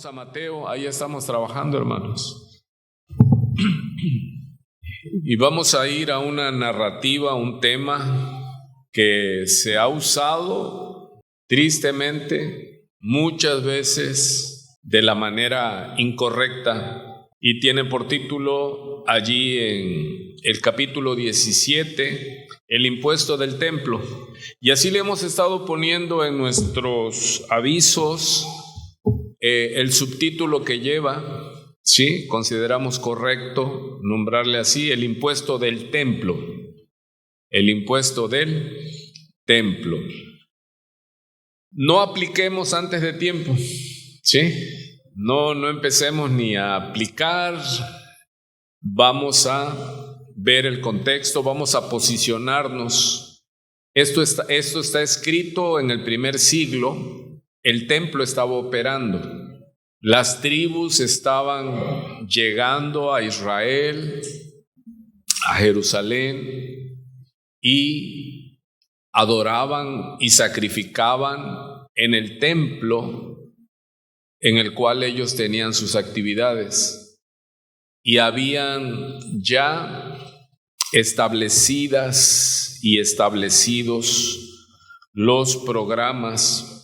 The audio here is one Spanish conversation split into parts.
a Mateo, ahí estamos trabajando, hermanos. Y vamos a ir a una narrativa, un tema que se ha usado tristemente muchas veces de la manera incorrecta y tiene por título allí en el capítulo 17, el impuesto del templo. Y así le hemos estado poniendo en nuestros avisos el subtítulo que lleva. Sí, consideramos correcto nombrarle así, el impuesto del templo. El impuesto del templo. No apliquemos antes de tiempo, ¿sí? No empecemos ni a aplicar. Vamos a ver el contexto, vamos a posicionarnos. Esto está escrito en el primer siglo. El templo estaba operando. Las tribus estaban llegando a Israel, a Jerusalén, y adoraban y sacrificaban en el templo en el cual ellos tenían sus actividades. Y habían ya establecidas y establecidos los programas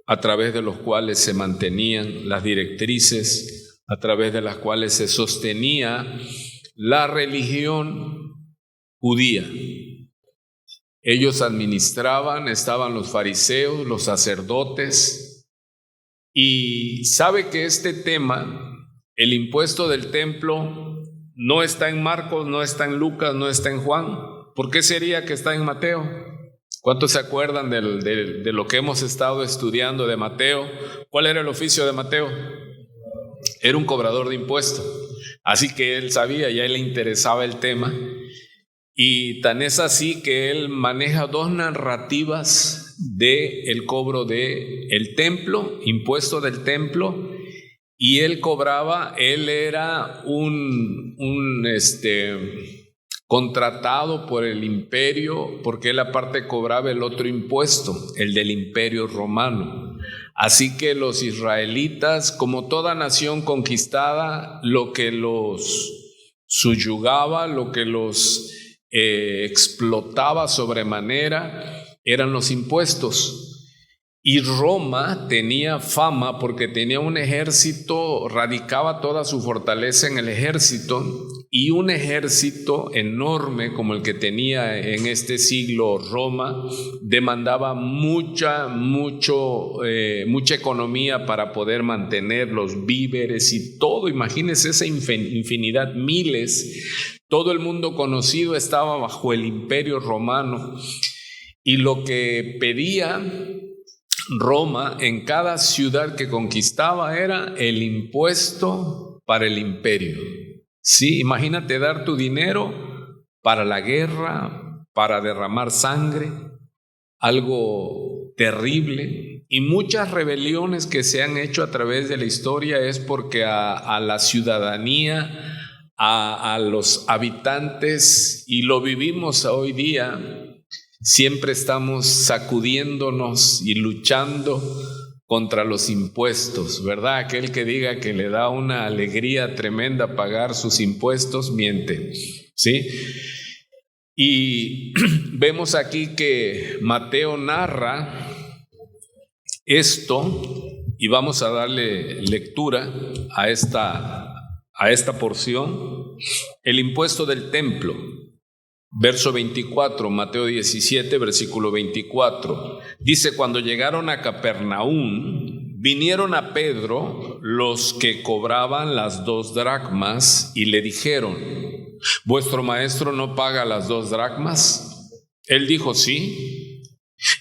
a través de los cuales se mantenían las directrices, a través de las cuales se sostenía la religión judía. Ellos administraban, estaban los fariseos, los sacerdotes, y sabe que este tema, el impuesto del templo, no está en Marcos, no está en Lucas, no está en Juan. ¿Por qué sería que está en Mateo? ¿Cuántos se acuerdan de lo que hemos estado estudiando de Mateo? ¿Cuál era el oficio de Mateo? Era un cobrador de impuestos. Así que él sabía, ya le interesaba el tema. Y tan es así que él maneja dos narrativas del cobro del templo, impuesto del templo. Y él cobraba, él era un contratado por el imperio, porque él aparte cobraba el otro impuesto, el del imperio romano. Así que los israelitas, como toda nación conquistada, lo que los subyugaba, lo que los explotaba sobremanera, eran los impuestos. Y Roma tenía fama porque tenía un ejército, radicaba toda su fortaleza en el ejército, y un ejército enorme como el que tenía en este siglo Roma demandaba mucha economía para poder mantener los víveres y todo. Imagínense esa infinidad, miles. Todo el mundo conocido estaba bajo el imperio romano, y lo que pedía Roma en cada ciudad que conquistaba era el impuesto para el imperio. Sí, imagínate dar tu dinero para la guerra, para derramar sangre, algo terrible. Y muchas rebeliones que se han hecho a través de la historia es porque a la ciudadanía, a los habitantes, y lo vivimos hoy día, siempre estamos sacudiéndonos y luchando contra los impuestos, ¿verdad? Aquel que diga que le da una alegría tremenda pagar sus impuestos, miente, ¿sí? Y vemos aquí que Mateo narra esto, y vamos a darle lectura a esta porción, el impuesto del templo. Verso 24, Mateo 17, versículo 24. Dice: cuando llegaron a Capernaum, vinieron a Pedro los que cobraban las 2 dracmas y le dijeron: ¿vuestro maestro no paga las 2 dracmas? Él dijo: sí.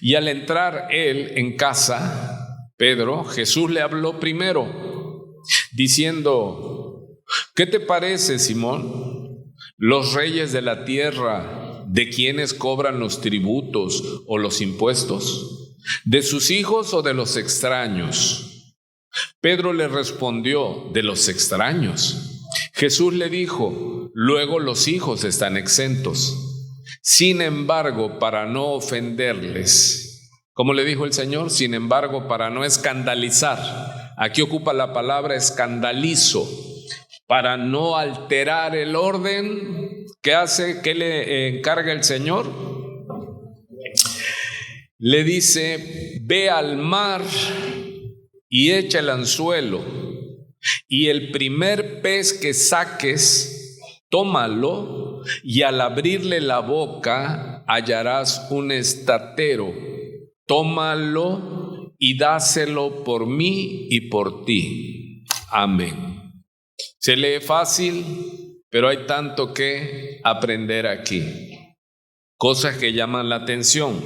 Y al entrar él en casa, Pedro, Jesús le habló primero, diciendo: ¿qué te parece, Simón? Los reyes de la tierra, ¿de quiénes cobran los tributos o los impuestos? ¿De sus hijos o de los extraños? Pedro le respondió: de los extraños. Jesús le dijo: luego los hijos están exentos. Sin embargo, para no ofenderles, ¿cómo le dijo el Señor? Sin embargo, para no escandalizar Aquí ocupa la palabra escandalizo, para no alterar el orden. ¿Qué hace? ¿Qué le encarga el Señor? Le dice: ve al mar y echa el anzuelo, y el primer pez que saques, tómalo, y al abrirle la boca hallarás un estatero. Tómalo y dáselo por mí y por ti. Amén. Se lee fácil, pero hay tanto que aprender aquí. Cosas que llaman la atención.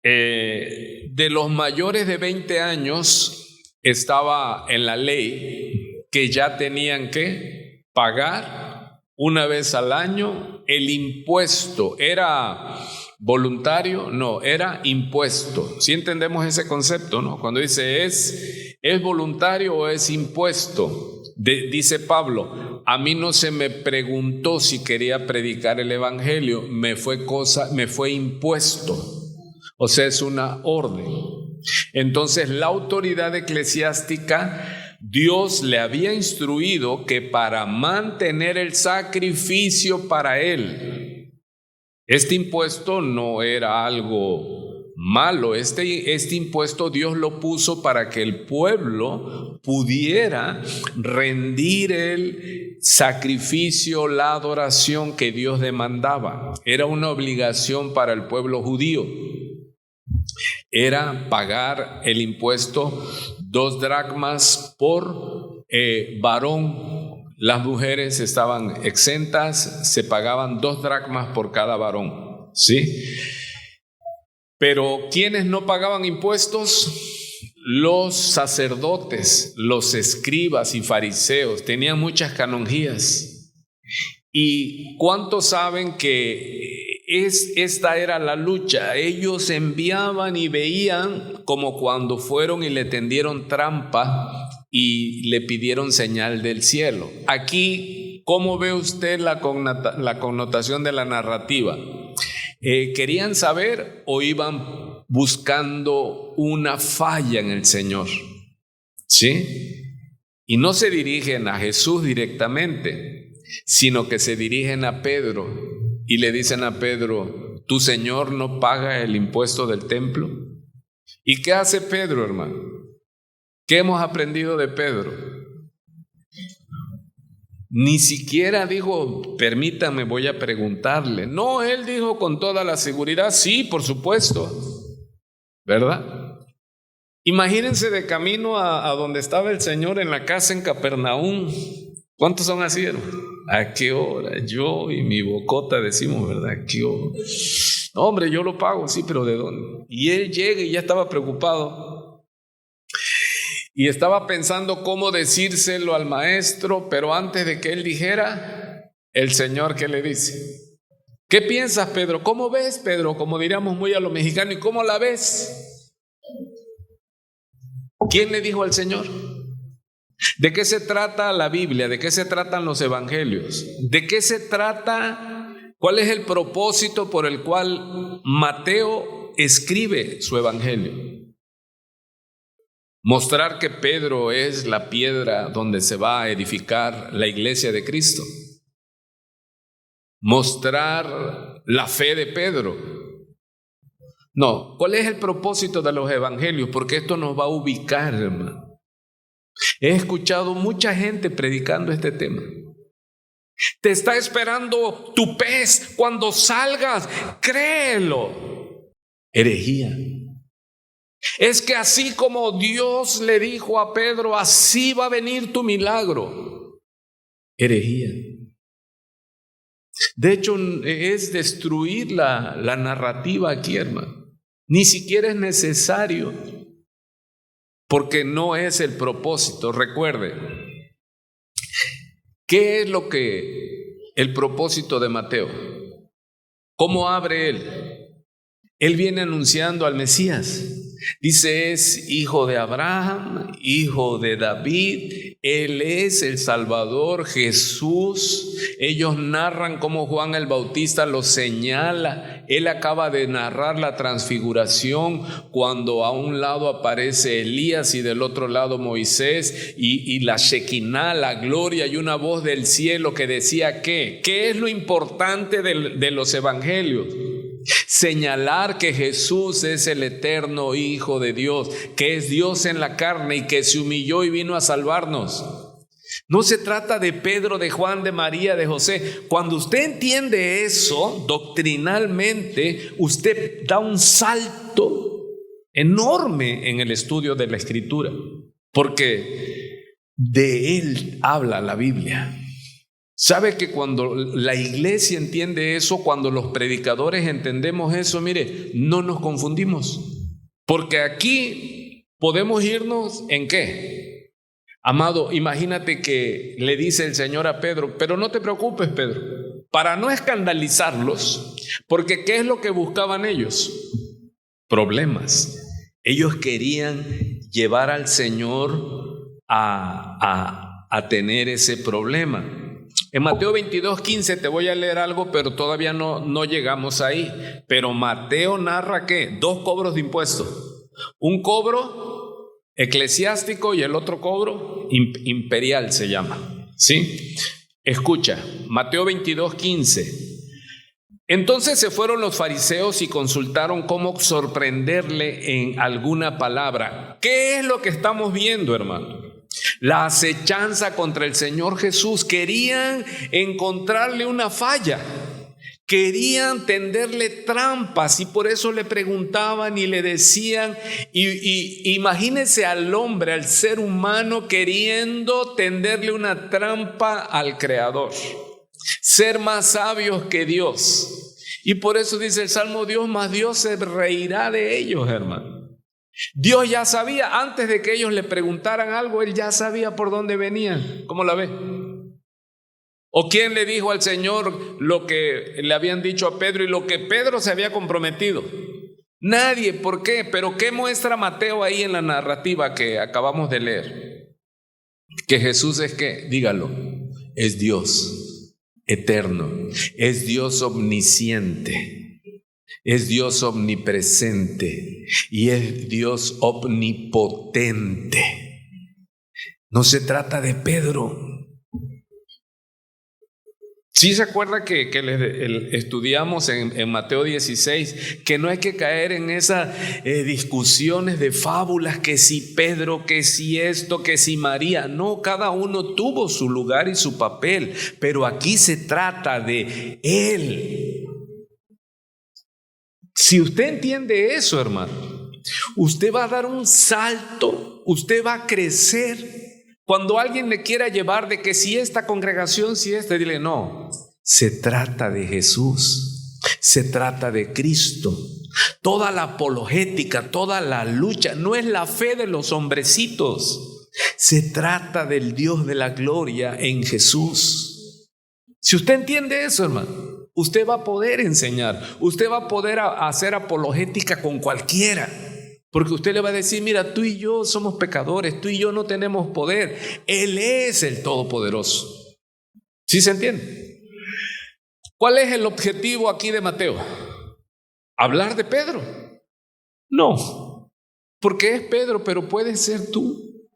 De los mayores de 20 años estaba en la ley que ya tenían que pagar una vez al año el impuesto. ¿Era voluntario? No, era impuesto. ¿Sí entendemos ese concepto, no? Cuando dice ¿es voluntario o es impuesto? Dice Pablo: a mí no se me preguntó si quería predicar el evangelio, me fue impuesto. O sea, es una orden. Entonces, la autoridad eclesiástica, Dios le había instruido que para mantener el sacrificio para él, este impuesto no era algo malo. Este impuesto Dios lo puso para que el pueblo pudiera rendir el sacrificio, la adoración que Dios demandaba. Era una obligación para el pueblo judío. Era pagar el impuesto 2 dracmas por varón. Las mujeres estaban exentas, se pagaban 2 dracmas por cada varón, ¿sí? Pero ¿quiénes no pagaban impuestos? Los sacerdotes, los escribas y fariseos. Tenían muchas canonjías. ¿Y cuántos saben que esta era la lucha? Ellos enviaban y veían, como cuando fueron y le tendieron trampa y le pidieron señal del cielo. Aquí, ¿cómo ve usted la connotación de la narrativa? ¿Querían saber o iban buscando una falla en el Señor? ¿Sí? Y no se dirigen a Jesús directamente, sino que se dirigen a Pedro y le dicen a Pedro: ¿tu Señor no paga el impuesto del templo? ¿Y qué hace Pedro, hermano? ¿Qué hemos aprendido de Pedro? Ni siquiera dijo: permítame, voy a preguntarle. No, él dijo con toda la seguridad: sí, por supuesto, ¿verdad? Imagínense de camino a donde estaba el Señor en la casa en Capernaum. ¿Cuántos son así, hermano? ¿A qué hora? Yo y mi bocota decimos, ¿verdad? ¿A qué hora? No, hombre, yo lo pago, sí, pero ¿de dónde? Y él llega y ya estaba preocupado. Y estaba pensando cómo decírselo al maestro, pero antes de que él dijera, el Señor, ¿qué le dice? ¿Qué piensas, Pedro? ¿Cómo ves, Pedro? Como diríamos muy a lo mexicano, ¿y cómo la ves? ¿Quién le dijo al Señor? ¿De qué se trata la Biblia? ¿De qué se tratan los evangelios? ¿De qué se trata? ¿Cuál es el propósito por el cual Mateo escribe su evangelio? Mostrar que Pedro es la piedra donde se va a edificar la iglesia de Cristo. Mostrar la fe de Pedro. No, ¿cuál es el propósito de los evangelios? Porque esto nos va a ubicar, hermano. He escuchado mucha gente predicando este tema. Te está esperando tu pez cuando salgas, créelo. Herejía. Es que así como Dios le dijo a Pedro, así va a venir tu milagro. Herejía. De hecho, es destruir la narrativa aquí, hermano. Ni siquiera es necesario, porque no es el propósito. Recuerde, ¿qué es el propósito de Mateo? ¿Cómo abre él? Él viene anunciando al Mesías. Dice, es hijo de Abraham, hijo de David, Él es el Salvador, Jesús. Ellos narran cómo Juan el Bautista lo señala. Él acaba de narrar la transfiguración cuando a un lado aparece Elías y del otro lado Moisés y la Shekinah, la gloria y una voz del cielo que decía ¿qué es lo importante de los evangelios? Señalar que Jesús es el eterno Hijo de Dios, que es Dios en la carne y que se humilló y vino a salvarnos. No se trata de Pedro, de Juan, de María, de José. Cuando usted entiende eso doctrinalmente, usted da un salto enorme en el estudio de la Escritura, porque de Él habla la Biblia. ¿Sabe que cuando la iglesia entiende eso, cuando los predicadores entendemos eso, mire, no nos confundimos? Porque aquí podemos irnos ¿en qué? Amado, imagínate que le dice el Señor a Pedro, pero no te preocupes, Pedro, para no escandalizarlos, porque ¿qué es lo que buscaban ellos? Problemas. Ellos querían llevar al Señor a tener ese problema. En Mateo 22:15 te voy a leer algo, pero todavía no llegamos ahí. Pero Mateo narra ¿qué? 2 cobros de impuestos. Un cobro eclesiástico y el otro cobro imperial se llama. ¿Sí? Escucha, Mateo 22:15. Entonces se fueron los fariseos y consultaron cómo sorprenderle en alguna palabra. ¿Qué es lo que estamos viendo, hermano? La acechanza contra el Señor Jesús. Querían encontrarle una falla, querían tenderle trampas y por eso le preguntaban y le decían. Y imagínense al hombre, al ser humano, queriendo tenderle una trampa al Creador, ser más sabios que Dios. Y por eso dice el Salmo, Dios se reirá de ellos, hermano. Dios ya sabía, antes de que ellos le preguntaran algo, Él ya sabía por dónde venían. ¿Cómo la ve? ¿O quién le dijo al Señor lo que le habían dicho a Pedro y lo que Pedro se había comprometido? Nadie. ¿Por qué? Pero ¿qué muestra Mateo ahí en la narrativa que acabamos de leer? Que Jesús es ¿qué? Dígalo. Es Dios eterno, es Dios omnisciente, es Dios omnipresente y es Dios omnipotente. No se trata de Pedro. ¿Sí se acuerda que estudiamos en Mateo 16 que no hay que caer en esas discusiones de fábulas, que si Pedro, que si esto, que si María? No, cada uno tuvo su lugar y su papel, pero aquí se trata de Él. Si usted entiende eso, hermano, usted va a dar un salto, usted va a crecer. Cuando alguien le quiera llevar de que si esta congregación, si esta, dile no, se trata de Jesús, se trata de Cristo. Toda la apologética, toda la lucha, no es la fe de los hombrecitos, se trata del Dios de la gloria en Jesús. Si usted entiende eso, hermano, usted va a poder enseñar, usted va a poder hacer apologética con cualquiera. Porque usted le va a decir, mira, tú y yo somos pecadores, tú y yo no tenemos poder. Él es el Todopoderoso. ¿Sí se entiende? ¿Cuál es el objetivo aquí de Mateo? ¿Hablar de Pedro? No, porque es Pedro, pero puede ser tú.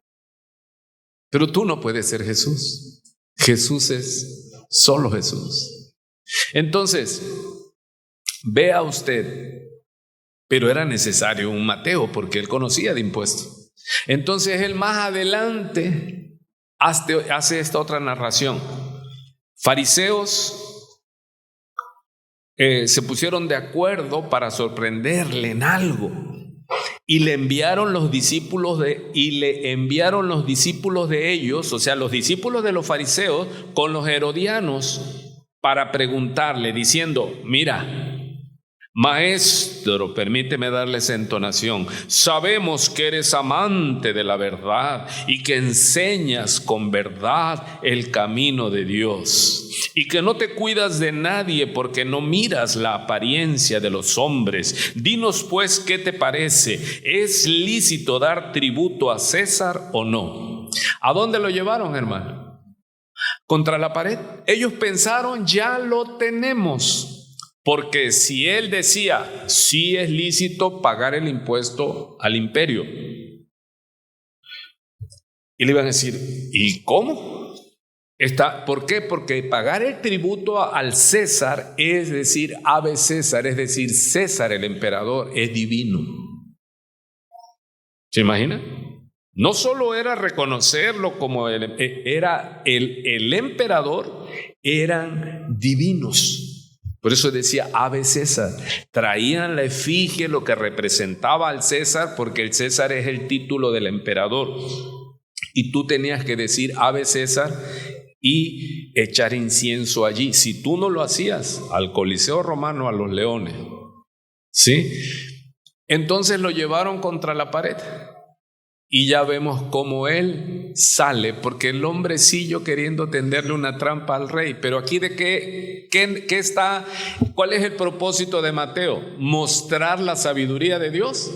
Pero tú no puedes ser Jesús. Jesús es solo Jesús. Entonces, vea usted. Pero era necesario un Mateo porque él conocía de impuestos. Entonces él más adelante hace esta otra narración. Fariseos se pusieron de acuerdo para sorprenderle en algo y le enviaron los discípulos de ellos, o sea, los discípulos de los fariseos con los herodianos para preguntarle diciendo, mira, Maestro, permíteme darle esa entonación, sabemos que eres amante de la verdad y que enseñas con verdad el camino de Dios y que no te cuidas de nadie porque no miras la apariencia de los hombres. Dinos pues, ¿qué te parece? ¿Es lícito dar tributo a César o no? ¿A dónde lo llevaron, hermano? Contra la pared. Ellos pensaron, ya lo tenemos. Porque si él decía, sí es lícito pagar el impuesto al imperio, y le iban a decir, ¿y cómo? ¿Por qué? Porque pagar el tributo al César, es decir, ave César, es decir, César el emperador, es divino. ¿Se imagina? No solo era reconocerlo como era el emperador, eran divinos. Por eso decía ave César. Traían la efigie, lo que representaba al César, porque el César es el título del emperador. Y tú tenías que decir ave César y echar incienso allí. Si tú no lo hacías, al Coliseo Romano, a los leones. ¿Sí? Entonces lo llevaron contra la pared. Y ya vemos cómo él sale, porque el hombrecillo queriendo tenderle una trampa al rey. Pero aquí de qué está, ¿cuál es el propósito de Mateo? Mostrar la sabiduría de Dios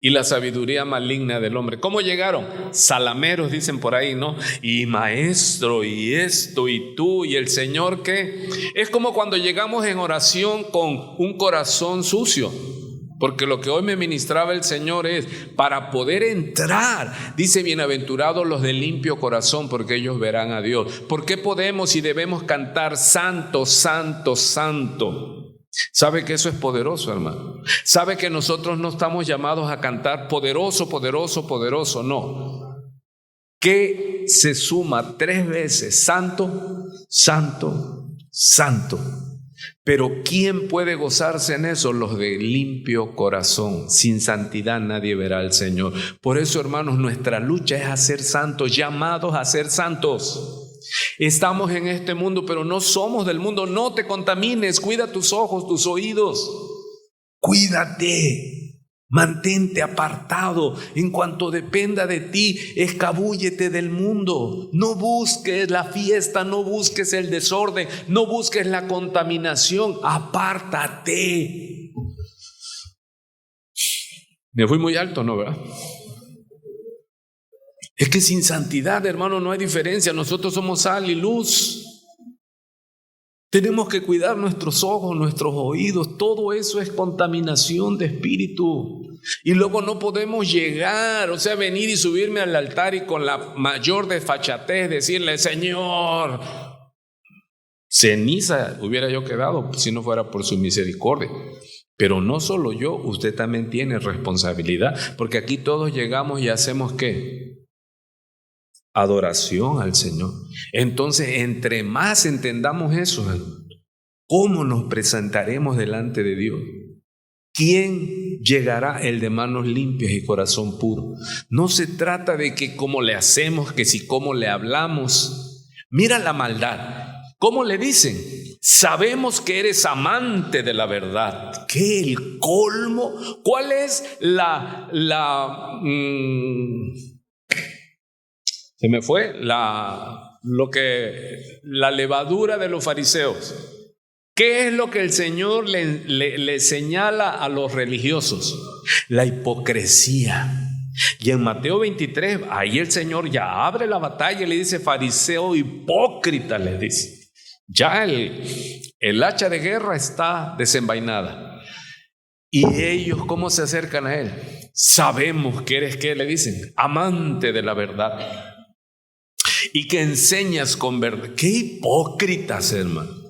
y la sabiduría maligna del hombre. ¿Cómo llegaron? Salameros, dicen por ahí, ¿no? Y maestro, y esto, y tú, y el Señor, ¿qué? Es como cuando llegamos en oración con un corazón sucio. Porque lo que hoy me ministraba el Señor es, para poder entrar, dice, bienaventurados los de limpio corazón, porque ellos verán a Dios. ¿Por qué podemos y debemos cantar santo, santo, santo? ¿Sabe que eso es poderoso, hermano? ¿Sabe que nosotros no estamos llamados a cantar poderoso, poderoso, poderoso? No. ¿Qué se suma 3 veces? Santo, santo, santo. Pero ¿quién puede gozarse en eso? Los de limpio corazón. Sin santidad nadie verá al Señor. Por eso, hermanos, nuestra lucha es a ser santos, llamados a ser santos. Estamos en este mundo, pero no somos del mundo. No te contamines, cuida tus ojos, tus oídos. Cuídate. Mantente apartado. En cuanto dependa de ti, escabúllete del mundo. No busques la fiesta, no busques el desorden, no busques la contaminación. Apártate. Me fui muy alto, ¿no, verdad? Es que sin santidad, hermano, no hay diferencia. Nosotros somos sal y luz. Tenemos que cuidar nuestros ojos, nuestros oídos. Todo eso es contaminación de espíritu. Y luego no podemos llegar, o sea, venir y subirme al altar y con la mayor desfachatez decirle, Señor, ceniza hubiera yo quedado si no fuera por su misericordia. Pero no solo yo, usted también tiene responsabilidad, porque aquí todos llegamos y hacemos ¿qué? Adoración al Señor. Entonces, entre más entendamos eso, ¿cómo nos presentaremos delante de Dios? ¿Quién llegará? El de manos limpias y corazón puro. No se trata de que cómo le hacemos, que si cómo le hablamos. Mira la maldad. ¿Cómo le dicen? Sabemos que eres amante de la verdad. ¿Qué el colmo? ¿Cuál es se me fue la levadura de los fariseos? ¿Qué es lo que el Señor le señala a los religiosos? La hipocresía. Y en Mateo 23, ahí el Señor ya abre la batalla y le dice, fariseo hipócrita, le dice. Ya el hacha de guerra está desenvainada. Y ellos, ¿cómo se acercan a él? Sabemos que eres, ¿qué le dicen? Amante de la verdad. Y que enseñas con verdad. ¡Qué hipócritas, hermano!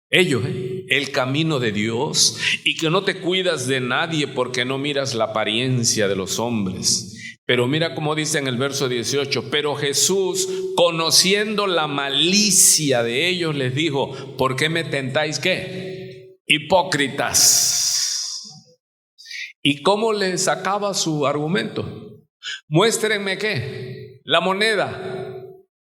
Ellos, el camino de Dios, y que no te cuidas de nadie porque no miras la apariencia de los hombres. Pero mira cómo dice en el verso 18, pero Jesús, conociendo la malicia de ellos, les dijo, ¿por qué me tentáis qué? Hipócritas. ¿Y cómo les sacaba su argumento? Muéstrenme qué, la moneda,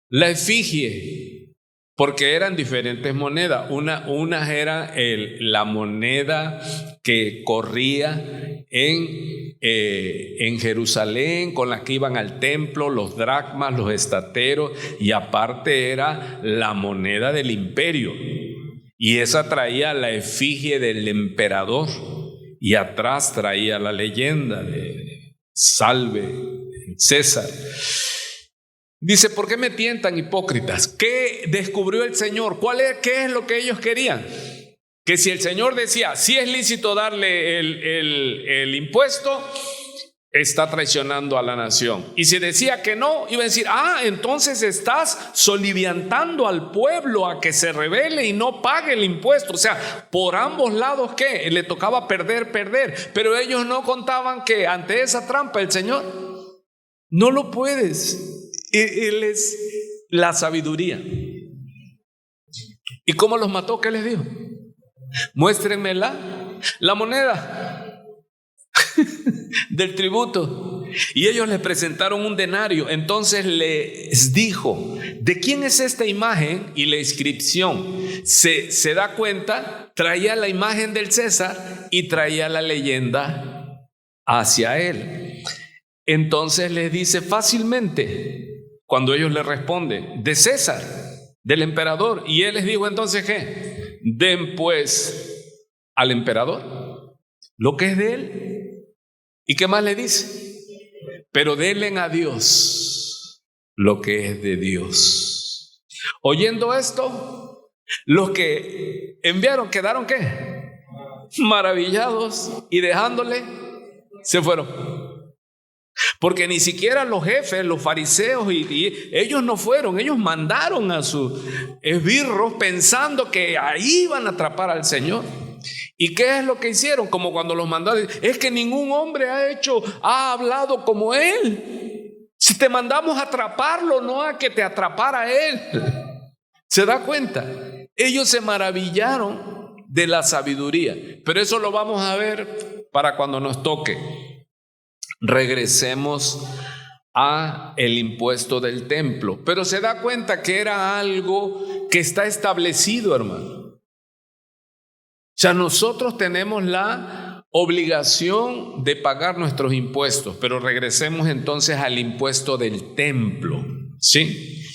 la efigie. porque eran diferentes monedas. Una era la moneda que corría en Jerusalén, con la que iban al templo, los dracmas, los estateros, y aparte era la moneda del imperio. Y esa traía la efigie del emperador, y atrás traía la leyenda de Salve César. Dice, ¿por qué me tientan, hipócritas? ¿Qué descubrió el Señor? ¿Qué es lo que ellos querían? Que si el Señor decía, sí es lícito darle el impuesto, está traicionando a la nación. Y si decía que no, iba a decir, entonces estás soliviantando al pueblo a que se rebele y no pague el impuesto. O sea, por ambos lados, ¿qué? Le tocaba perder. Pero ellos no contaban que ante esa trampa el Señor no lo puedes. Él es la sabiduría. ¿Y cómo los mató? ¿Qué les dijo? Muéstrenme la moneda del tributo. Y ellos les presentaron un denario. Entonces les dijo, ¿de quién es esta imagen y la inscripción? Se da cuenta, traía la imagen del César y traía la leyenda hacia él. Entonces les dice fácilmente, cuando ellos le responden, de César, del emperador. Y él les dijo entonces, ¿qué? Den pues al emperador lo que es de él. ¿Y qué más le dice? Pero denle a Dios lo que es de Dios. Oyendo esto, los que enviaron quedaron, ¿qué? Maravillados, y dejándole, se fueron. Porque ni siquiera los jefes, los fariseos, y ellos no fueron, ellos mandaron a sus esbirros pensando que ahí iban a atrapar al Señor. ¿Y qué es lo que hicieron? Como cuando los mandaron, es que ningún hombre ha hablado como él. Si te mandamos a atraparlo, no a que te atrapara él. ¿Se da cuenta? Ellos se maravillaron de la sabiduría, pero eso lo vamos a ver para cuando nos toque. Regresemos a el impuesto del templo, pero se da cuenta que era algo que está establecido, hermano. O sea, nosotros tenemos la obligación de pagar nuestros impuestos, pero regresemos entonces al impuesto del templo, ¿sí?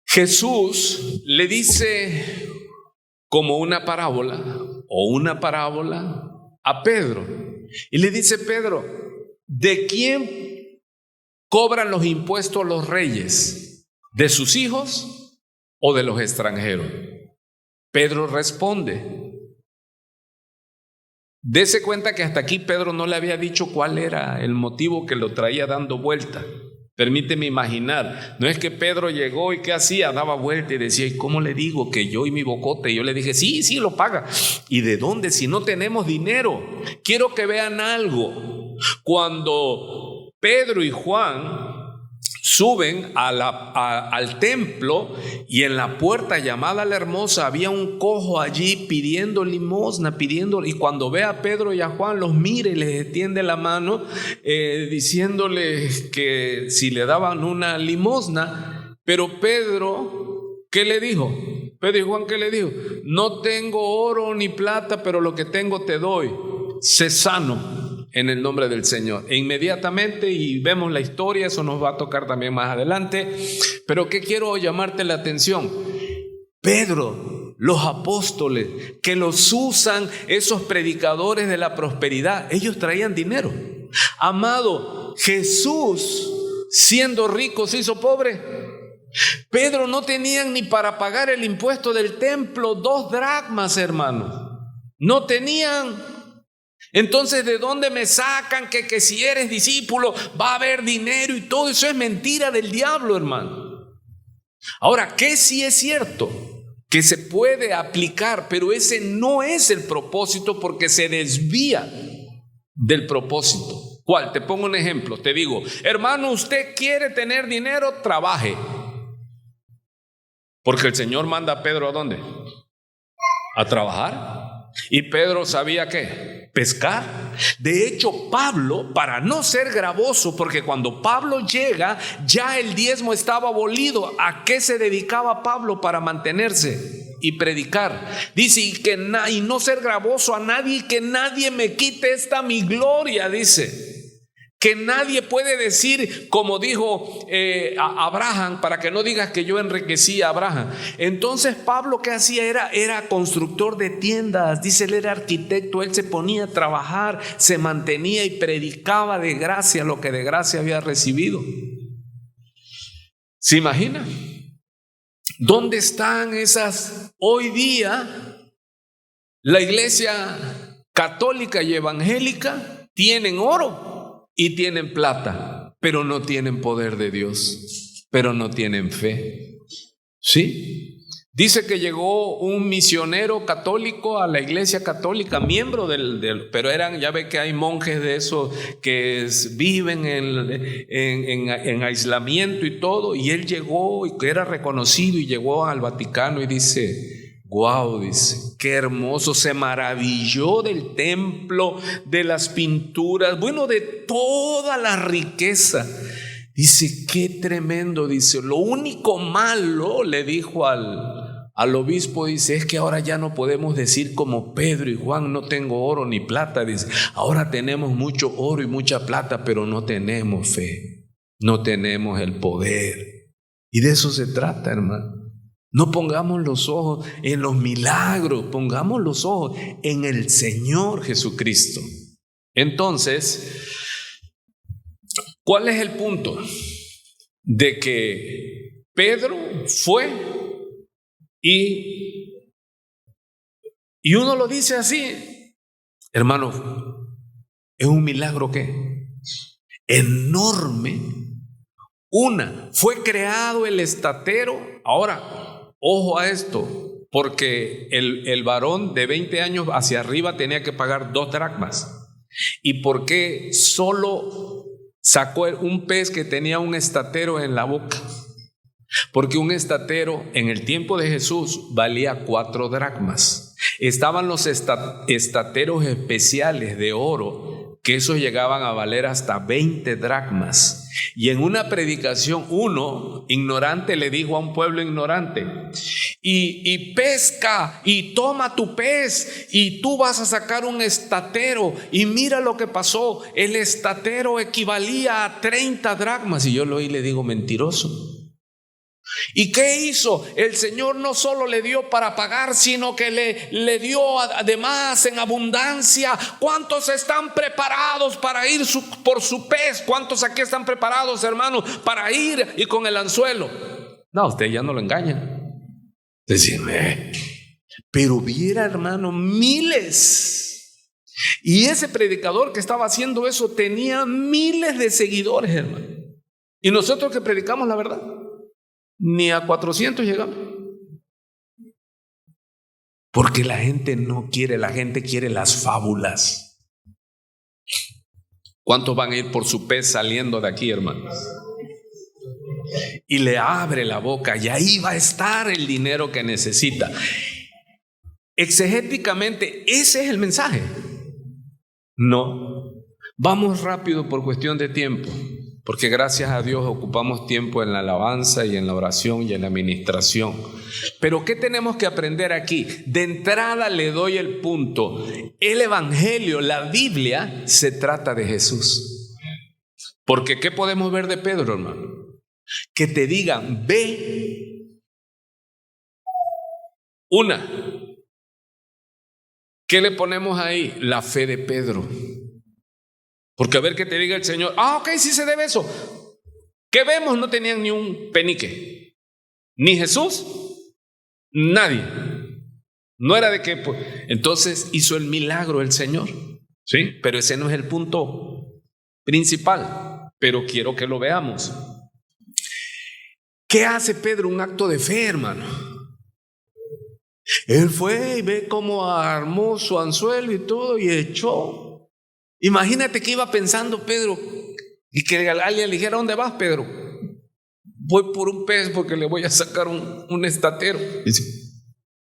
Jesús le dice como una parábola a Pedro. Y le dice, Pedro, ¿de quién cobran los impuestos los reyes? ¿De sus hijos o de los extranjeros? Pedro responde. Dese cuenta que hasta aquí Pedro no le había dicho cuál era el motivo que lo traía dando vuelta. Permíteme imaginar, no es que Pedro llegó y ¿qué hacía? Daba vuelta y decía, ¿y cómo le digo que yo y mi bocote? Y yo le dije, sí, lo paga. ¿Y de dónde? Si no tenemos dinero. Quiero que vean algo. Cuando Pedro y Juan suben al templo, y en la puerta llamada La Hermosa había un cojo allí pidiendo limosna, y cuando ve a Pedro y a Juan los mira y les extiende la mano, diciéndoles que si le daban una limosna. Pero Pedro, ¿qué le dijo? Pedro y Juan, ¿qué le dijo? No tengo oro ni plata, pero lo que tengo te doy. Sé sano en el nombre del Señor. E inmediatamente, y vemos la historia, eso nos va a tocar también más adelante, pero ¿qué quiero llamarte la atención? Pedro, los apóstoles, que los usan esos predicadores de la prosperidad, ellos traían dinero. Amado, Jesús, siendo rico, se hizo pobre. Pedro no tenían ni para pagar el impuesto del templo 2 dracmas, hermano. No tenían. Entonces, ¿de dónde me sacan que si eres discípulo va a haber dinero y todo eso? Es mentira del diablo, hermano. Ahora, ¿qué sí es cierto? Que se puede aplicar, pero ese no es el propósito, porque se desvía del propósito. ¿Cuál? Te pongo un ejemplo. Te digo, hermano, usted quiere tener dinero, trabaje. Porque el Señor manda a Pedro ¿a dónde? A trabajar. Y Pedro sabía ¿qué? Pescar. De hecho, Pablo, para no ser gravoso, porque cuando Pablo llega, ya el diezmo estaba abolido. ¿A qué se dedicaba Pablo para mantenerse y predicar? Dice, y no ser gravoso a nadie, y que nadie me quite esta mi gloria, dice. Que nadie puede decir, como dijo Abraham, para que no digas que yo enriquecí a Abraham. Entonces Pablo, ¿qué hacía? Era constructor de tiendas. Dice, él era arquitecto. Él se ponía a trabajar, se mantenía y predicaba de gracia lo que de gracia había recibido. ¿Se imagina? ¿Dónde están esas? Hoy día la iglesia católica y evangélica tienen oro y tienen plata, pero no tienen poder de Dios, pero no tienen fe. ¿Sí? Dice que llegó un misionero católico a la iglesia católica, miembro pero eran, ya ve que hay monjes de esos que viven en aislamiento y todo, y él llegó y que era reconocido y llegó al Vaticano y dice, wow, dice, qué hermoso, se maravilló del templo, de las pinturas, bueno, de toda la riqueza. Dice, qué tremendo, dice, lo único malo, le dijo al obispo, dice, es que ahora ya no podemos decir como Pedro y Juan, no tengo oro ni plata, dice, ahora tenemos mucho oro y mucha plata, pero no tenemos fe, no tenemos el poder. Y de eso se trata, hermano. No pongamos los ojos en los milagros, pongamos los ojos en el Señor Jesucristo. Entonces, ¿cuál es el punto? De que Pedro fue y uno lo dice así, hermano, es un milagro ¿qué? Enorme. Fue creado el estatero. Ahora, ojo a esto, porque el varón de 20 años hacia arriba tenía que pagar 2 dracmas. ¿Y por qué solo sacó un pez que tenía un estatero en la boca? Porque un estatero en el tiempo de Jesús valía 4 dracmas. Estaban los estateros especiales de oro, que esos llegaban a valer hasta 20 dracmas. Y en una predicación, uno ignorante le dijo a un pueblo ignorante, y pesca y toma tu pez y tú vas a sacar un estatero. Y mira lo que pasó, el estatero equivalía a 30 dracmas. Y yo lo oí y le digo, mentiroso. ¿Y qué hizo? El Señor no solo le dio para pagar, sino que le dio además en abundancia. ¿Cuántos están preparados para ir por su pez? ¿Cuántos aquí están preparados, hermanos, para ir y con el anzuelo? No, usted ya no lo engaña. Decime, pero viera, hermano, miles. Y ese predicador que estaba haciendo eso tenía miles de seguidores, hermano. Y nosotros que predicamos la verdad, ni a 400 llegamos. Porque la gente no quiere, la gente quiere las fábulas. ¿Cuántos van a ir por su pez saliendo de aquí, hermanos? Y le abre la boca y ahí va a estar el dinero que necesita. Exegéticamente, ese es el mensaje. No. Vamos rápido por cuestión de tiempo, porque gracias a Dios ocupamos tiempo en la alabanza y en la oración y en la administración. Pero ¿qué tenemos que aprender aquí? De entrada le doy el punto. El Evangelio, la Biblia, se trata de Jesús. Porque ¿qué podemos ver de Pedro, hermano? Que te digan, ve. ¿Qué le ponemos ahí? La fe de Pedro. Porque a ver qué te diga el Señor, ok, sí se debe eso. ¿Qué vemos? No tenían ni un penique. Ni Jesús, nadie. No era de que, pues, entonces hizo el milagro el Señor. Sí, pero ese no es el punto principal. Pero quiero que lo veamos. ¿Qué hace Pedro? Un acto de fe, hermano. Él fue y ve cómo armó su anzuelo y todo y echó. Imagínate que iba pensando Pedro y que alguien le dijera, ¿dónde vas, Pedro? Voy por un pez porque le voy a sacar un estatero.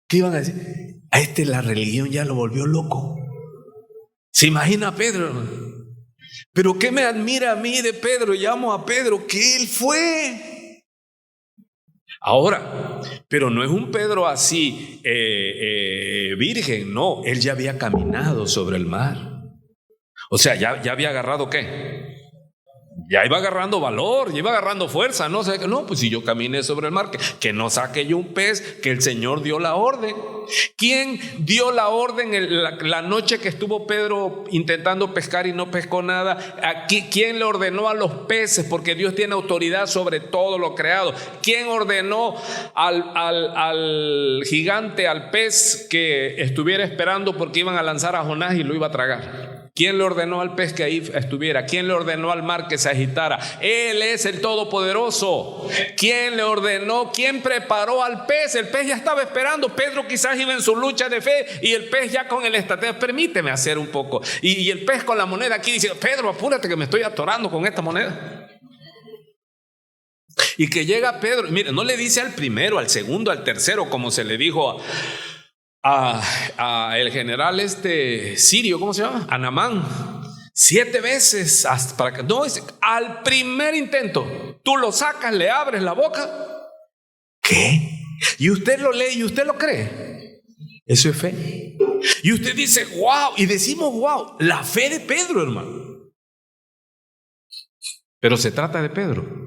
¿Qué iban a decir? A la religión ya lo volvió loco. ¿Se imagina a Pedro, hermano? Pero ¿qué me admira a mí de Pedro? Llamo a Pedro que él fue. Ahora, pero no es un Pedro así virgen, no, él ya había caminado sobre el mar. O sea, ya había agarrado ¿qué? Ya iba agarrando valor, ya iba agarrando fuerza, ¿no? O sea, no, pues si yo caminé sobre el mar, que no saque yo un pez, que el Señor dio la orden. ¿Quién dio la orden la noche que estuvo Pedro intentando pescar y no pescó nada? ¿Quién le ordenó a los peces? Porque Dios tiene autoridad sobre todo lo creado. ¿Quién ordenó al gigante, al pez que estuviera esperando porque iban a lanzar a Jonás y lo iba a tragar? ¿Quién le ordenó al pez que ahí estuviera? ¿Quién le ordenó al mar que se agitara? Él es el Todopoderoso. ¿Quién le ordenó? ¿Quién preparó al pez? El pez ya estaba esperando. Pedro quizás iba en su lucha de fe y el pez ya con el estrategia. Permíteme hacer un poco. Y el pez con la moneda aquí diciendo: Pedro, apúrate que me estoy atorando con esta moneda. Y que llega Pedro, mire, no le dice al primero, al segundo, al tercero, como se le dijo a el general sirio, ¿cómo se llama? A Naamán. 7 veces hasta para que no, al primer intento tú lo sacas, le abres la boca. ¿Qué? Y usted lo lee y usted lo cree. Eso es fe. Y usted dice: wow, y decimos: wow, la fe de Pedro, hermano. Pero se trata de Pedro.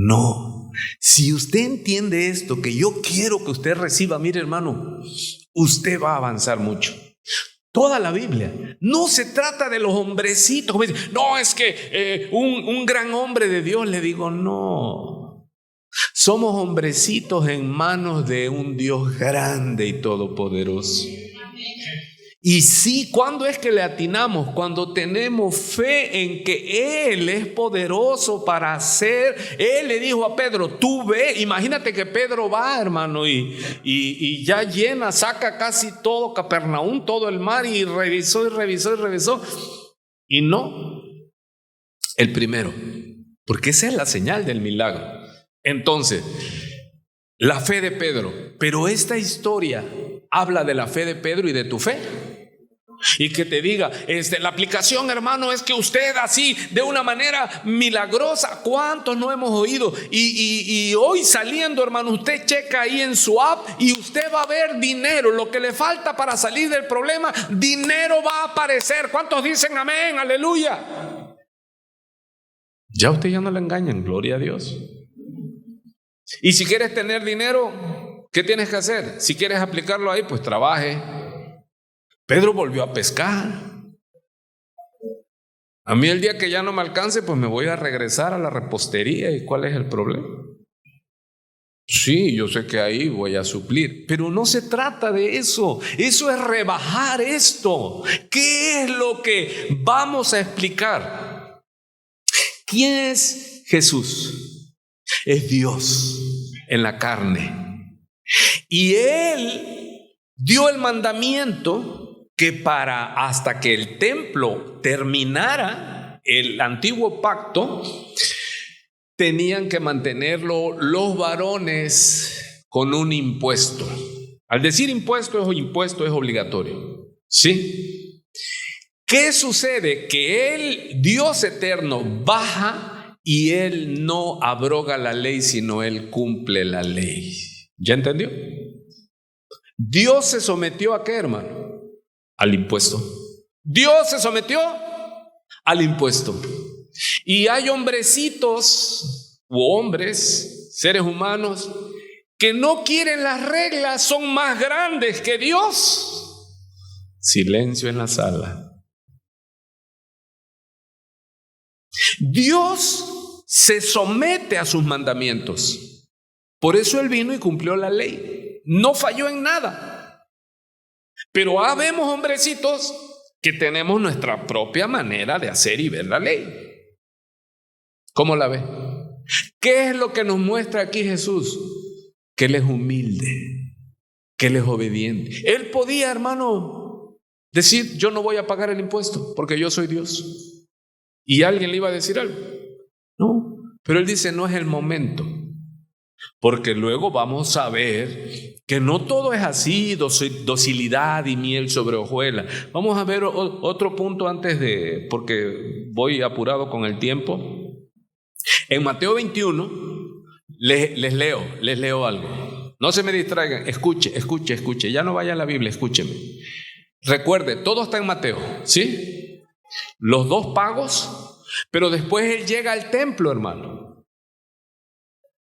No, si usted entiende esto que yo quiero que usted reciba, mire, hermano, usted va a avanzar mucho. Toda la Biblia no se trata de los hombrecitos, como dicen, no, es que un gran hombre de Dios. Le digo: no, somos hombrecitos en manos de un Dios grande y todopoderoso. Y sí, ¿cuándo es que le atinamos? Cuando tenemos fe en que Él es poderoso para hacer. Él le dijo a Pedro: tú ve. Imagínate que Pedro va, hermano, y ya llena, saca casi todo Capernaum, todo el mar, y revisó y revisó y revisó. Y no, el primero, porque esa es la señal del milagro. Entonces, la fe de Pedro. Pero esta historia habla de la fe de Pedro y de tu fe. Y que te diga, la aplicación, hermano, es que usted así, de una manera milagrosa. ¿Cuántos no hemos oído? Y hoy saliendo, hermano, usted checa ahí en su app y usted va a ver dinero. Lo que le falta para salir del problema, dinero va a aparecer. ¿Cuántos dicen amén? Aleluya. Ya usted ya no le engañan, gloria a Dios. Y si quieres tener dinero, ¿qué tienes que hacer? Si quieres aplicarlo ahí, pues trabaje. Pedro volvió a pescar. A mí el día que ya no me alcance, pues me voy a regresar a la repostería. ¿Y cuál es el problema? Sí, yo sé que ahí voy a suplir, pero no se trata de eso. Eso es rebajar esto. ¿Qué es lo que vamos a explicar? ¿Quién es Jesús? Es Dios en la carne. Y Él dio el mandamiento que hasta que el templo terminara, el antiguo pacto, tenían que mantenerlo los varones con un impuesto. Al decir impuesto es obligatorio. ¿Sí? ¿Qué sucede? Que Él, Dios eterno, baja y Él no abroga la ley, sino Él cumple la ley. ¿Ya entendió? Dios se sometió ¿a qué, hermano? Al impuesto. Dios se sometió al impuesto. Y hay hombrecitos u hombres, seres humanos, que no quieren las reglas, son más grandes que Dios. Silencio en la sala. Dios se somete a sus mandamientos. Por eso Él vino y cumplió la ley. No falló en nada. Pero habemos hombrecitos que tenemos nuestra propia manera de hacer y ver la ley. ¿Cómo la ve? ¿Qué es lo que nos muestra aquí Jesús? Que Él es humilde, que Él es obediente. Él podía, hermano, decir: yo no voy a pagar el impuesto porque yo soy Dios. ¿Y alguien le iba a decir algo? No, pero Él dice: no es el momento. Porque luego vamos a ver que no todo es así, docilidad y miel sobre hojuelas. Vamos a ver otro punto porque voy apurado con el tiempo. En Mateo 21, les leo algo. No se me distraigan, escuche, ya no vaya a la Biblia, escúcheme. Recuerde, todo está en Mateo, ¿sí? Los 2 pagos, pero después Él llega al templo, hermano.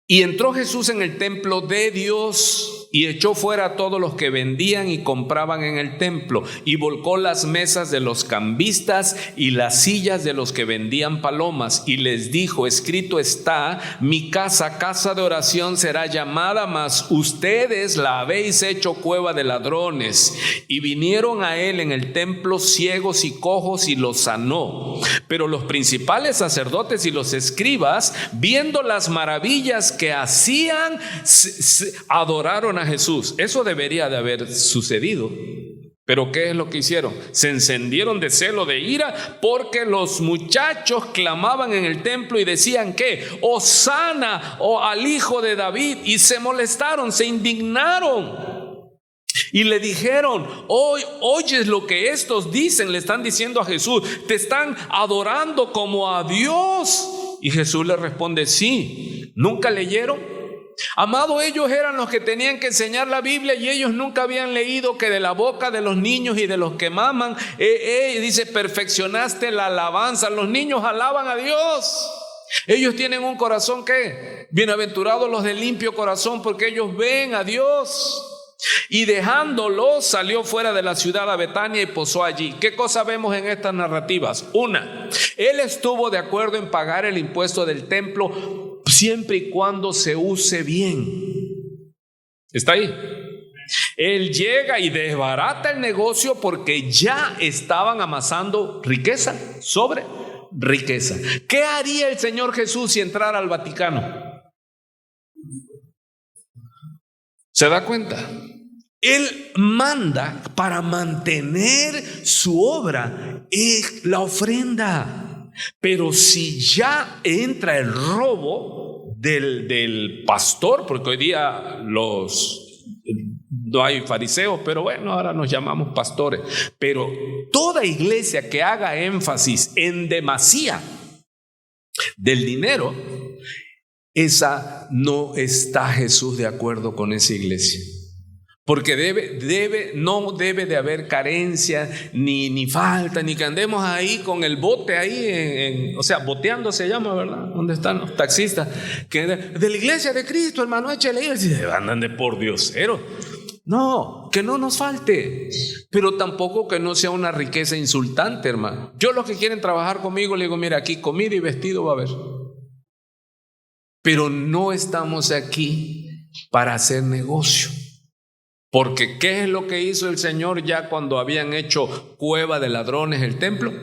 Y entró Jesús en el templo de Dios y echó fuera a todos los que vendían y compraban en el templo, y volcó las mesas de los cambistas y las sillas de los que vendían palomas, y les dijo: escrito está, mi casa, casa de oración será llamada, mas ustedes la habéis hecho cueva de ladrones. Y vinieron a él en el templo ciegos y cojos y los sanó. Pero los principales sacerdotes y los escribas, viendo las maravillas que hacían, adoraron a Jesús. Eso debería de haber sucedido. Pero ¿qué es lo que hicieron? Se encendieron de celo, de ira, porque los muchachos clamaban en el templo y decían que Hosana al hijo de David, y se molestaron, se indignaron. Y le dijeron: hoy oyes lo que estos dicen. Le están diciendo a Jesús: te están adorando como a Dios. Y Jesús le responde: sí. ¿Nunca leyeron? Amado, ellos eran los que tenían que enseñar la Biblia, y ellos nunca habían leído que de la boca de los niños y de los que maman, dice: perfeccionaste la alabanza. Los niños alaban a Dios. Ellos tienen un corazón que, bienaventurados los de limpio corazón, porque ellos ven a Dios. Y dejándolo, salió fuera de la ciudad a Betania y posó allí. ¿Qué cosa vemos en estas narrativas? Una, él estuvo de acuerdo en pagar el impuesto del templo siempre y cuando se use bien. ¿Está ahí? Él llega y desbarata el negocio porque ya estaban amasando riqueza sobre riqueza. ¿Qué haría el Señor Jesús si entrara al Vaticano? ¿Se da cuenta? Él manda para mantener su obra la ofrenda. Pero si ya entra el robo del pastor, porque hoy día no hay fariseos, pero bueno, ahora nos llamamos pastores. Pero toda iglesia que haga énfasis en demasía del dinero, esa no está Jesús de acuerdo con esa iglesia. Porque no debe de haber carencia, ni falta, ni que andemos ahí con el bote ahí, o sea, boteando se llama, ¿verdad? ¿Dónde están los taxistas? Que de la iglesia de Cristo, hermano, échale ahí. Andan de por diosero. No, que no nos falte, pero tampoco que no sea una riqueza insultante, hermano. Yo, los que quieren trabajar conmigo, le digo: mira, aquí comida y vestido va a haber. Pero no estamos aquí para hacer negocio. Porque ¿qué es lo que hizo el Señor ya cuando habían hecho cueva de ladrones el templo?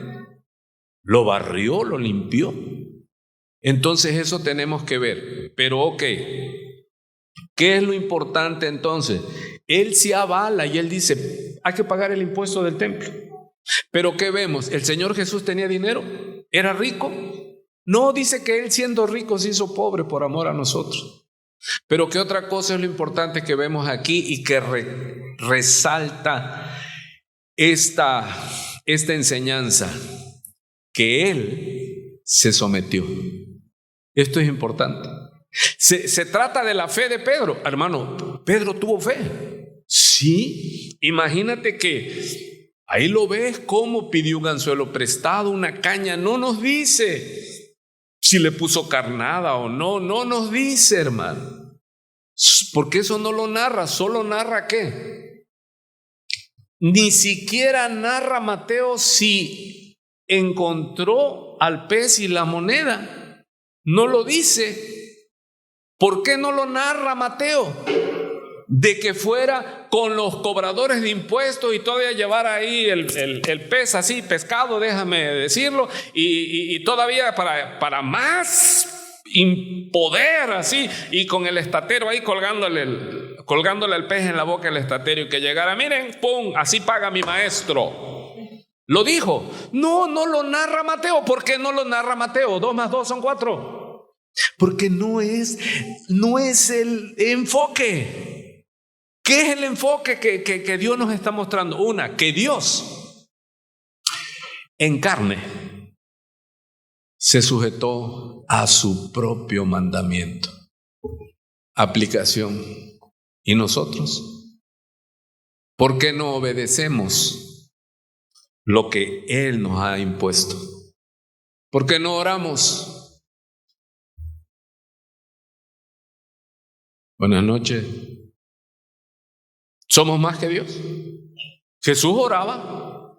Lo barrió, lo limpió. Entonces eso tenemos que ver. Pero ok, ¿qué es lo importante entonces? Él se avala y él dice: hay que pagar el impuesto del templo. Pero ¿qué vemos? ¿El Señor Jesús tenía dinero? ¿Era rico? No, dice que él, siendo rico, se hizo pobre por amor a nosotros. Pero ¿qué otra cosa es lo importante que vemos aquí y que resalta esta enseñanza? Que él se sometió. Esto es importante. Se trata de la fe de Pedro. Hermano, Pedro tuvo fe. Sí, imagínate que ahí lo ves cómo pidió un anzuelo prestado, una caña. No nos dice si le puso carnada o no, no nos dice, hermano. Porque eso no lo narra, solo narra ¿qué? Ni siquiera narra Mateo si encontró al pez y la moneda. No lo dice. ¿Por qué no lo narra Mateo? De que fuera con los cobradores de impuestos y todavía llevar ahí el pez así, pescado, déjame decirlo, y todavía para más poder así, y con el estatero ahí colgándole el pez en la boca del estatero, y que llegara: miren, pum, así paga mi maestro. Lo dijo. No lo narra Mateo. ¿Por qué no lo narra Mateo? 2 más 2 son 4. Porque no es el enfoque. ¿Qué es el enfoque que Dios nos está mostrando? Que Dios en carne se sujetó a su propio mandamiento. Aplicación. ¿Y nosotros? ¿Por qué no obedecemos lo que Él nos ha impuesto? ¿Por qué no oramos? Buenas noches. ¿Somos más que Dios? Jesús oraba.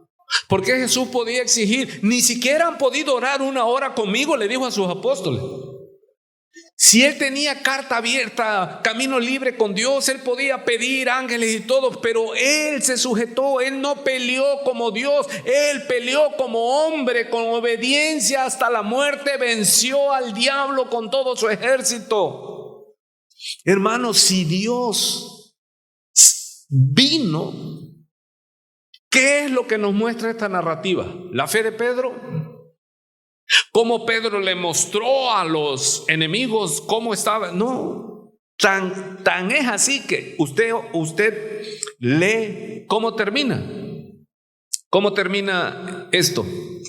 ¿Por qué Jesús podía exigir? Ni siquiera han podido orar 1 hora conmigo, le dijo a sus apóstoles. Si Él tenía carta abierta, camino libre con Dios, Él podía pedir ángeles y todo, pero Él se sujetó. Él no peleó como Dios, Él peleó como hombre, con obediencia hasta la muerte, venció al diablo con todo su ejército. Hermanos, si Dios vino, ¿qué es lo que nos muestra esta narrativa? ¿La fe de Pedro? ¿Cómo Pedro le mostró a los enemigos cómo estaba? No, tan es así que usted lee cómo termina. ¿Cómo termina esto?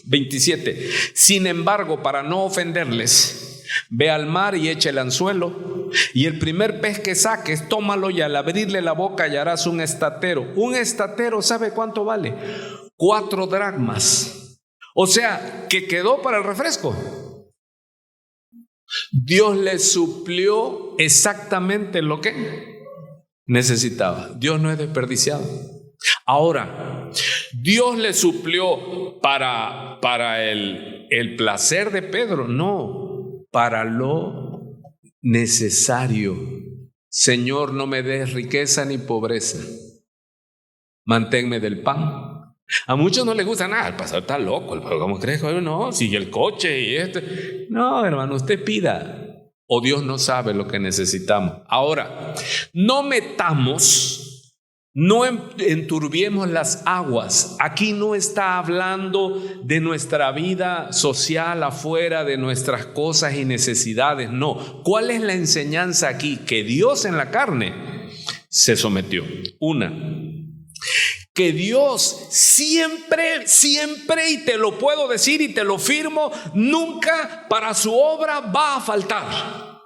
27. Sin embargo, para no ofenderles, ve al mar y echa el anzuelo, y el primer pez que saques, tómalo, y al abrirle la boca hallarás un estatero. Un estatero, ¿sabe cuánto vale? 4 dracmas. O sea, que quedó para el refresco. Dios le suplió exactamente lo que necesitaba. Dios no es desperdiciado. Ahora, Dios le suplió para el placer de Pedro, no, para lo necesario. Señor, no me des riqueza ni pobreza, manténme del pan. A muchos no les gusta nada, el pastor está loco, ¿cómo crees? No, sigue el coche y No, hermano, usted pida, o Dios no sabe lo que necesitamos. Ahora, no metamos, no enturbiemos las aguas. Aquí no está hablando de nuestra vida social afuera, de nuestras cosas y necesidades, no. ¿Cuál es la enseñanza aquí? Que Dios en la carne se sometió. Que Dios siempre, y te lo puedo decir y te lo firmo, nunca para su obra va a faltar.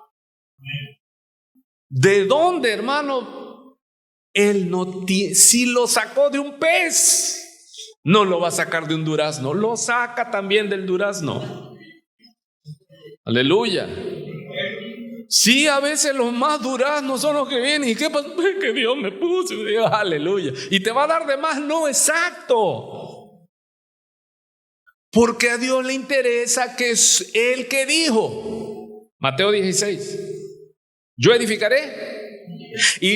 ¿De dónde, hermano? Él no tiene, si lo sacó de un pez, no lo va a sacar de un durazno, lo saca también del durazno. Aleluya. Sí, a veces los más duraznos son los que vienen. ¿Y qué pasa? Que Dios me puso. Dios, aleluya. ¿Y te va a dar de más? No, exacto. Porque a Dios le interesa que es Él que dijo. Mateo 16. Yo edificaré. Y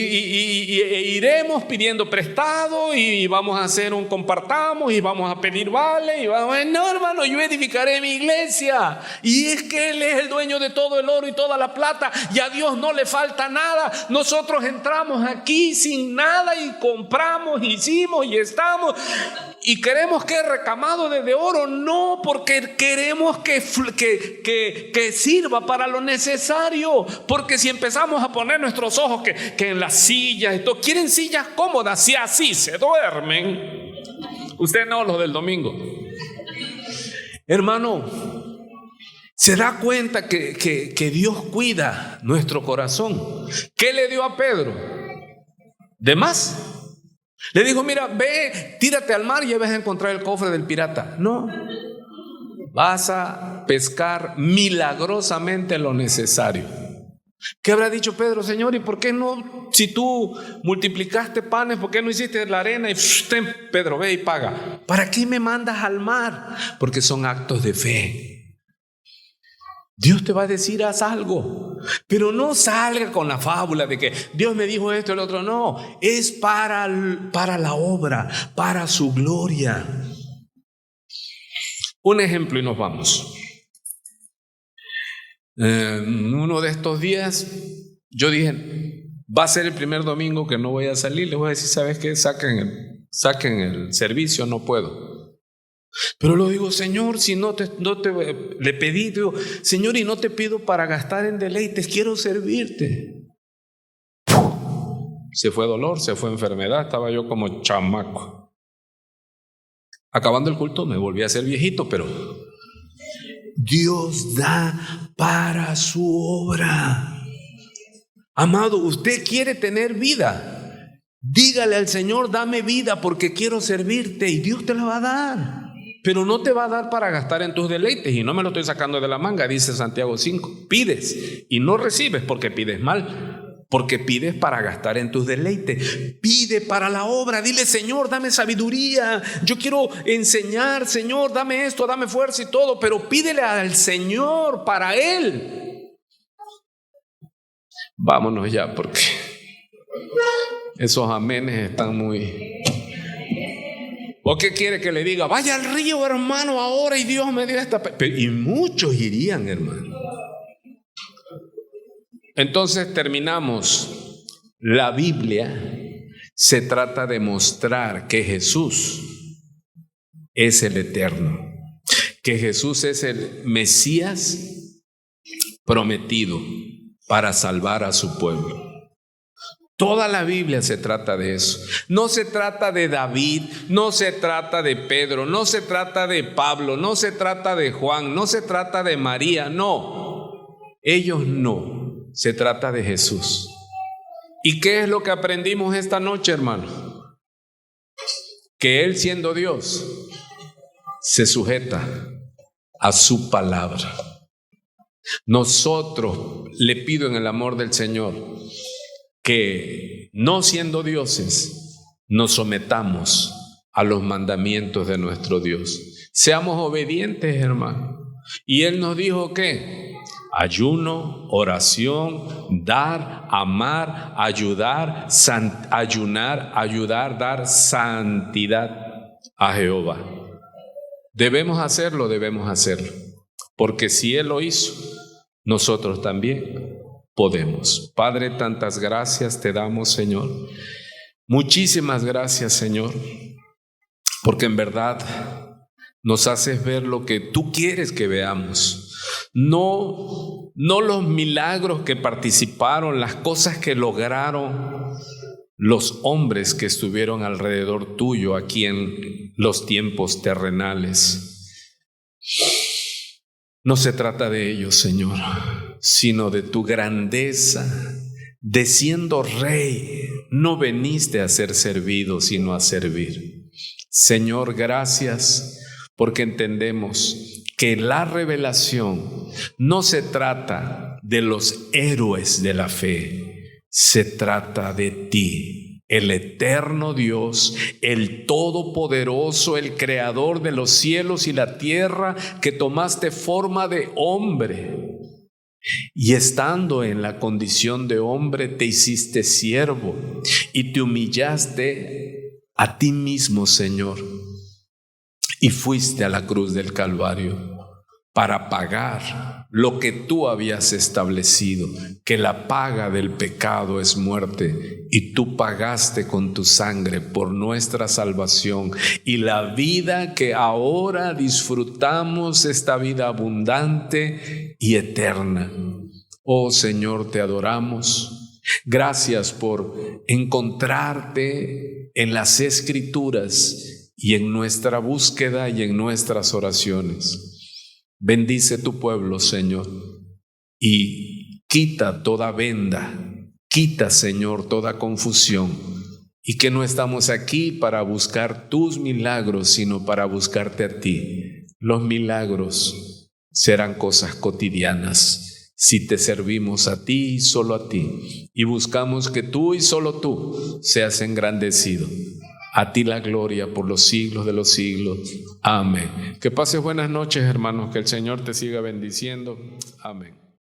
iremos pidiendo prestado y vamos a hacer un compartamos y vamos a pedir vale y vamos, no, hermano, yo edificaré mi iglesia, y es que Él es el dueño de todo el oro y toda la plata, y a Dios no le falta nada. Nosotros entramos aquí sin nada y compramos, hicimos y estamos, y queremos que recamado desde oro, no, porque queremos que sirva para lo necesario. Porque si empezamos a poner nuestros ojos que en las sillas, esto, quieren sillas cómodas, si así se duermen. Usted no, los del domingo. Hermano, se da cuenta que Dios cuida nuestro corazón. ¿Qué le dio a Pedro? ¿De más? Le dijo, mira, ve, tírate al mar y ya vas a encontrar el cofre del pirata. No, vas a pescar milagrosamente lo necesario. ¿Qué habrá dicho Pedro? Señor, ¿y por qué no? Si tú multiplicaste panes, ¿por qué no hiciste la arena? Y Pedro, ve y paga. ¿Para qué me mandas al mar? Porque son actos de fe. Dios te va a decir, haz algo, pero no salga con la fábula de que Dios me dijo esto y el otro. No, es para la obra, para su gloria. Un ejemplo y nos vamos. Uno de estos días yo dije, va a ser el primer domingo que no voy a salir. Les voy a decir, ¿sabes qué? Saquen el servicio, no puedo. Pero lo digo, Señor, si le pedí, digo, Señor, y no te pido para gastar en deleites, quiero servirte. Se fue dolor, se fue enfermedad, estaba yo como chamaco. Acabando el culto me volví a ser viejito, pero Dios da para su obra. Amado, usted quiere tener vida. Dígale al Señor, dame vida porque quiero servirte, y Dios te la va a dar. Pero no te va a dar para gastar en tus deleites, y no me lo estoy sacando de la manga, dice Santiago 5. Pides y no recibes porque pides mal, porque pides para gastar en tus deleites. Pide para la obra, dile, Señor, dame sabiduría, yo quiero enseñar, Señor, dame esto, dame fuerza y todo, pero pídele al Señor para Él. Vámonos ya, porque esos amenes están muy... ¿O qué quiere que le diga? Vaya al río, hermano, ahora, y Dios me dio esta... Y muchos irían, hermano. Entonces terminamos. La Biblia se trata de mostrar que Jesús es el eterno, que Jesús es el Mesías prometido para salvar a su pueblo. Toda la Biblia se trata de eso. No se trata de David, no se trata de Pedro, no se trata de Pablo, no se trata de Juan, no se trata de María, no. Ellos no. Se trata de Jesús. ¿Y qué es lo que aprendimos esta noche, hermano? Que Él, siendo Dios, se sujeta a su palabra. Nosotros, le pido en el amor del Señor, que no siendo dioses, nos sometamos a los mandamientos de nuestro Dios. Seamos obedientes, hermano. Y Él nos dijo que ayuno, oración, dar, amar, ayudar, ayunar, ayudar, dar santidad a Jehová. Debemos hacerlo, porque si Él lo hizo, nosotros también podemos. Padre, tantas gracias te damos, Señor. Muchísimas gracias, Señor, porque en verdad nos haces ver lo que tú quieres que veamos. No los milagros que participaron, las cosas que lograron los hombres que estuvieron alrededor tuyo aquí en los tiempos terrenales. No se trata de ellos, Señor, sino de tu grandeza, de siendo rey, no veniste a ser servido, sino a servir. Señor, gracias, porque entendemos que la revelación no se trata de los héroes de la fe, se trata de ti, el eterno Dios, el todopoderoso, el creador de los cielos y la tierra, que tomaste forma de hombre y estando en la condición de hombre te hiciste siervo y te humillaste a ti mismo, Señor, y fuiste a la cruz del Calvario para pagar lo que tú habías establecido, que la paga del pecado es muerte, y tú pagaste con tu sangre por nuestra salvación, y la vida que ahora disfrutamos, esta vida abundante y eterna. Oh Señor, te adoramos. Gracias por encontrarte en las Escrituras y en nuestra búsqueda y en nuestras oraciones. Bendice tu pueblo, Señor, y quita toda venda, quita, Señor, toda confusión, y que no estamos aquí para buscar tus milagros, sino para buscarte a ti. Los milagros serán cosas cotidianas si te servimos a ti y solo a ti, y buscamos que tú y solo tú seas engrandecido. A ti la gloria por los siglos de los siglos. Amén. Que pases buenas noches, hermanos. Que el Señor te siga bendiciendo. Amén.